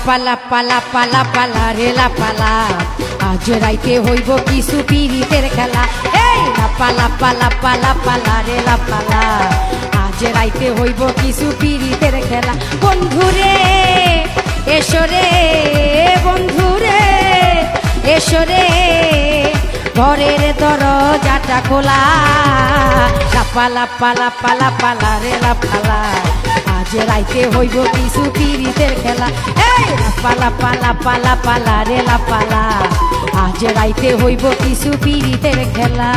পালা পালা পালা পালা রেলা পালা আজ রাইতে হইব কিছু পিরিতের খেলা। এই পালা পালা পালা পালা রেলা পালা আজ রাইতে হইব কিছু পিরিতের খেলা। বন্ধুরে এসরে বন্ধুরে এসরে ঘরের দরজাটা খোলা। পালা পালা পালা পালা রেলা পালা আজ রাইতে হইব কিছু পিরিতের খেলা। এই পালা পালা পালা পালা রেলা পালা আজ রাইতে হইব কিছু পিরিতের খেলা।